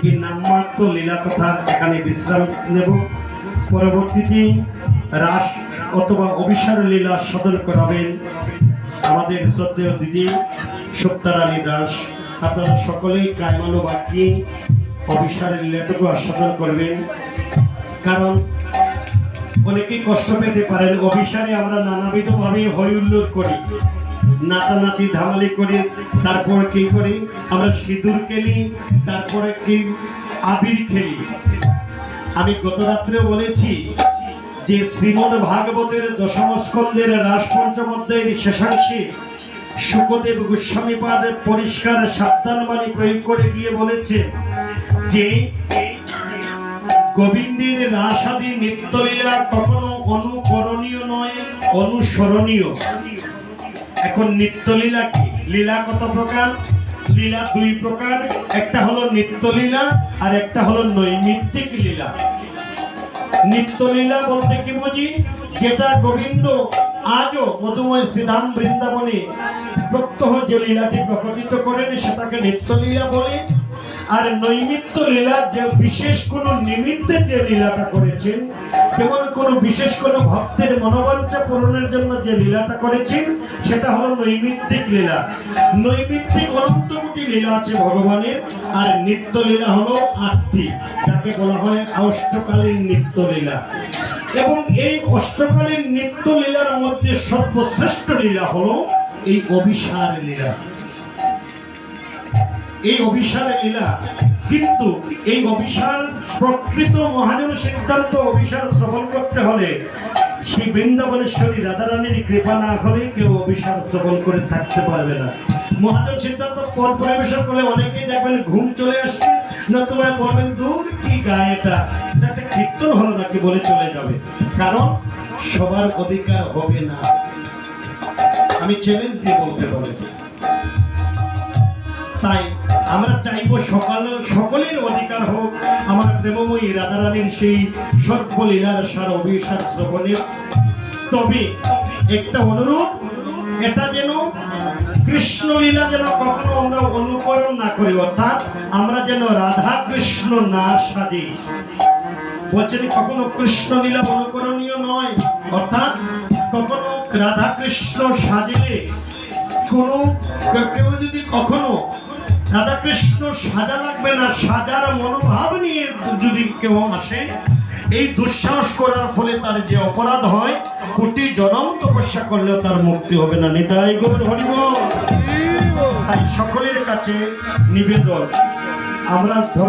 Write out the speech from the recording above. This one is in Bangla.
এই নামমাত্র লীলা কথা এখানে বিশ্রাম নেব। পরবর্তীতে রাস অথবা অভিসার লীলা সদর করাবেন আমাদের শ্রদ্ধেয় দিদি সত্যারানী দাস। আপনারা সকলেই কায়মানো বাক্যে অভিসারের লীলাটুকু আস্বাদন করবেন, কারণ অনেকেই কষ্ট পেতে পারেন। অভিসারে আমরা নানাবিধভাবে হই হুল্লোড় করি, নাচানাচি ধামালি করি, তারপর কি করি আমরা সিঁদুর খেলি, তারপরে কি আবির খেলি। আমি গত রাত্রে বলেছি যে শ্রীমদ ভাগবতের দশম স্কন্ধের রাস পঞ্চম অধ্যায়ের শেষাংশে শুকদেব গোস্বামীপাদ পরিষ্কার সাবধান বাণী প্রয়োগ করে গিয়ে বলেছে যে গোবিন্দের রাসাদি নিত্যলীলা কখনো অনুকরণীয় নয়, অনুসরণীয়। এখন নিত্যলীলা কি? লীলা কত প্রকার? লীলা দুই প্রকার, একটা হলো নিত্যলীলা আর একটা হলো নৈমিত্তিক লীলা। নিত্যলীলা বলতে কি বুঝি? যেটা গোবিন্দ আজও মধুময় শ্রীধাম বৃন্দাবনে প্রত্যহ যে লীলাটি প্রকটিত করেন সেটাকে নিত্যলীলা বলে। আর নৈমিত্য লীলা যে বিশেষ কোনো নিমিত্তে যে লীলাটা করেছেন, যেমন কোনো বিশেষ কোনো ভক্তের মনোবাঞ্ছা পূরণের জন্য যে লীলাটা করেছেন সেটা হলো নৈমিত্তিক লীলা। নৈমিত্তিক অনন্ত কোটি লীলা আছে ভগবানের, আর নিত্য লীলা হলো 8টি, যাকে বলা হয় অষ্টকালীন নিত্য লীলা। এবং এই অষ্টকালীন নিত্য লীলার মধ্যে সর্বশ্রেষ্ঠ লীলা হলো এই অভিসার লীলা। এই অভিসার লীলা, কিন্তু এই অভিসার প্রকৃত মহাজন সিদ্ধান্ত অভিসার শ্রবণ করতে হলে সেই বৃন্দাবনেশ্বরী রাধারানীর কৃপা না হলে কেউ অভিসার শ্রবণ করে থাকতে পারবে না। মহাজন সিদ্ধান্ত পদ পরিবেশন করলে অনেকেই দেখবেন ঘুম চলে আসছে, নতুবা বলবেন দূর কি গায়ে এটা কীর্তন হলো নাকি বলে চলে যাবে। কারণ সবার অধিকার হবে না, আমি চ্যালেঞ্জ দিয়ে বলতে পারি। তাই আমরা চাইব সকলের অধিকার হোক আমার প্রেমময়ী রাধারানীর সেই সর্বলীলার সার অভিসার শ্রবণের। তবে একটা অনুরোধ, এটা যেন কৃষ্ণ লীলা যেন কখনো আমরা অনুকরণ না করি, অর্থাৎ আমরা যেন রাধা কৃষ্ণ না সাজি। বলছেন কখনো কৃষ্ণ লীলা অনুকরণীয় নয়, অর্থাৎ কখনো রাধা কৃষ্ণ সাজিলে কেউ যদি কখনো রাধা কৃষ্ণ সাজা লাগবে না, সাজার মনোভাব নিয়ে যদি কেউ আসে, এই দুঃসাহস করার ফলে তার যে অপরাধ হয়, কোটি জনম তপস্যা করলেও তার মুক্তি হবে না। নিতাই গৌর হরি বল। তাই সকলের কাছে নিবেদন, আমরা